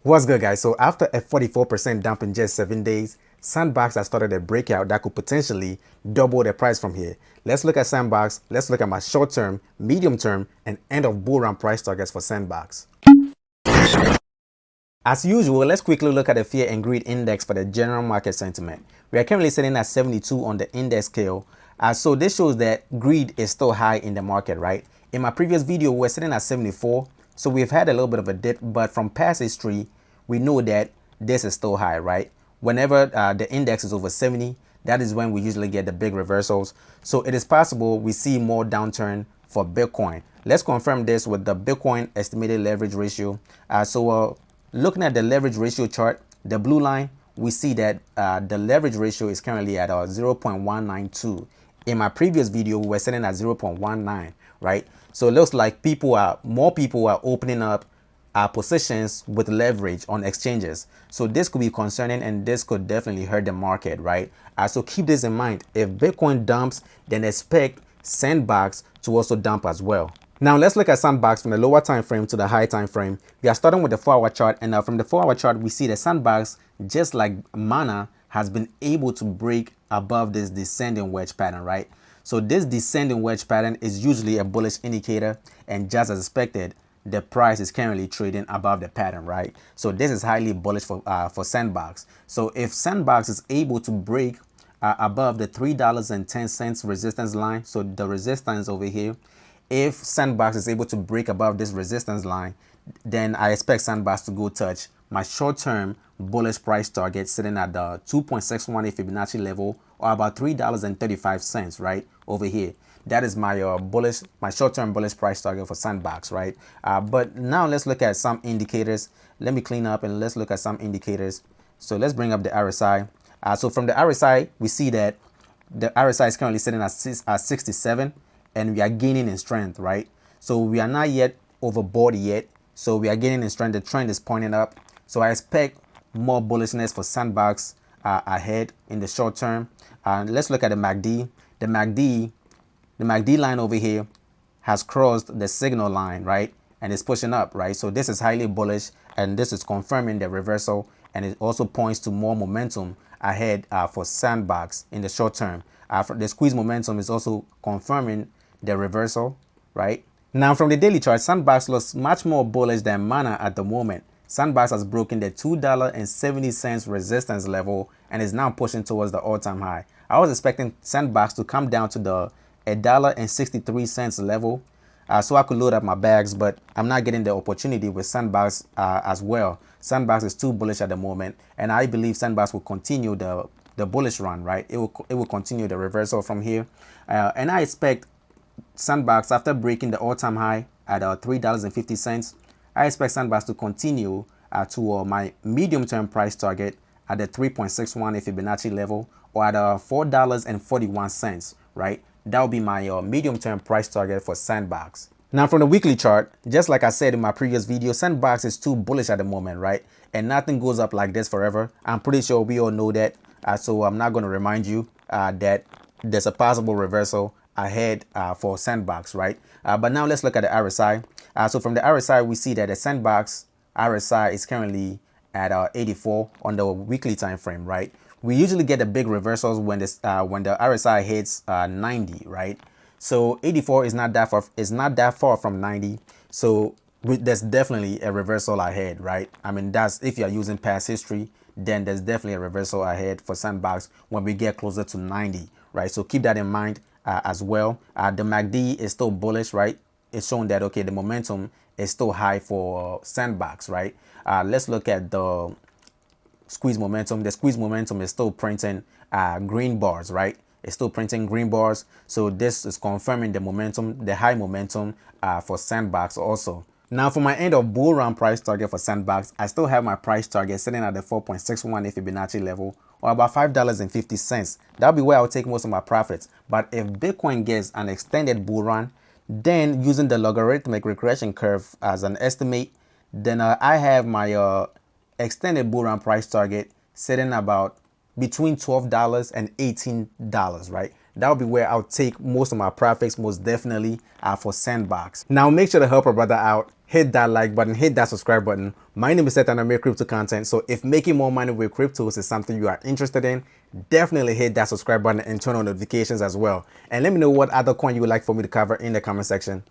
What's good, guys? So after a 44% dump in just 7 days, SandBox has started a breakout that could potentially double the price from here. Let's look at SandBox. Let's look at my short-term, medium-term, and end of bull run price targets for SandBox. As usual, let's quickly look at the fear and greed index for the general market sentiment. We are currently sitting at 72 on the index scale. So this shows that greed is still high in the market, right? In my previous video, we were sitting at 74. So we've had a little bit of a dip, but from past history, we know that this is still high, right? Whenever the index is over 70, that is when we usually get the big reversals. So it is possible we see more downturn for Bitcoin. Let's confirm this with the Bitcoin estimated leverage ratio. Looking at the leverage ratio chart, the blue line, we see that the leverage ratio is currently at 0.192. In my previous video, we were sitting at 0.19, right? So it looks like more people are opening up positions with leverage on exchanges. So this could be concerning, and this could definitely hurt the market, right? So keep this in mind. If Bitcoin dumps, then expect SandBox to also dump as well. Now let's look at SandBox from the lower time frame to the high time frame. We are starting with the 4-hour chart, and from the 4-hour chart, we see that SandBox, just like Mana, has been able to break above this descending wedge pattern, right? So this descending wedge pattern is usually a bullish indicator, and just as expected, the price is currently trading above the pattern, right? So this is highly bullish for SandBox. So if SandBox is able to break above the $3.10 resistance line, so the resistance over here, if SandBox is able to break above this resistance line, then I expect SandBox to go touch my short-term bullish price target sitting at the 2.618 Fibonacci level, or about $3.35, right, over here. That is my my short-term bullish price target for SandBox, right? But now let's look at some indicators. Let me clean up and let's look at some indicators. So let's bring up the RSI. So from the RSI, we see that the RSI is currently sitting at 67, and we are gaining in strength, right? So we are not yet overbought yet. So we are gaining in strength. The trend is pointing up. So I expect more bullishness for SandBox ahead in the short term. Let's look at the MACD. The MACD line over here has crossed the signal line, right? And it's pushing up, right? So this is highly bullish, and this is confirming the reversal, and it also points to more momentum ahead for SandBox in the short term. The squeeze momentum is also confirming the reversal, right? Now from the daily chart, SandBox looks much more bullish than Mana at the moment. SandBox has broken the $2.70 resistance level and is now pushing towards the all-time high. I was expecting SandBox to come down to the $1.63 level so I could load up my bags, but I'm not getting the opportunity with SandBox as well. SandBox is too bullish at the moment, and I believe SandBox will continue the bullish run, right? It will continue the reversal from here, and I expect SandBox, after breaking the all-time high at $3.50, I expect SandBox to continue to my medium-term price target at the 3.61 Fibonacci level, or at $4.41, right? That will be my medium-term price target for SandBox. Now from the weekly chart, just like I said in my previous video, SandBox is too bullish at the moment, right? And nothing goes up like this forever. I'm pretty sure we all know that. So I'm not going to remind you that there's a possible reversal ahead for SandBox, right? But now let's look at the RSI. So from the RSI, we see that the SandBox RSI is currently at 84 on the weekly time frame, right? We usually get the big reversals when the RSI hits 90, right? So 84 is not that far from 90. So there's definitely a reversal ahead, right? I mean, that's if you're using past history, then there's definitely a reversal ahead for SandBox when we get closer to 90, right? So keep that in mind as well. The MACD is still bullish, right? It's showing that, okay, the momentum is still high for SandBox, right? Let's look at the squeeze momentum. The squeeze momentum is still printing green bars, right? It's still printing green bars. So this is confirming the momentum, the high momentum for SandBox also. Now for my end of bull run price target for SandBox, I still have my price target sitting at the 4.61 Fibonacci level, or about $5.50. That'll be where I'll take most of my profits. But if Bitcoin gets an extended bull run, then using the logarithmic regression curve as an estimate, then I have my extended bull run price target sitting about between $12 and $18, right? that would be where I'll take most of my profits, most definitely, for SandBox. Now make sure to help a brother out. Hit that like button, hit that subscribe button. My name is Seth and I make crypto content. So if making more money with cryptos is something you are interested in, definitely hit that subscribe button and turn on notifications as well. And let me know what other coin you would like for me to cover in the comment section.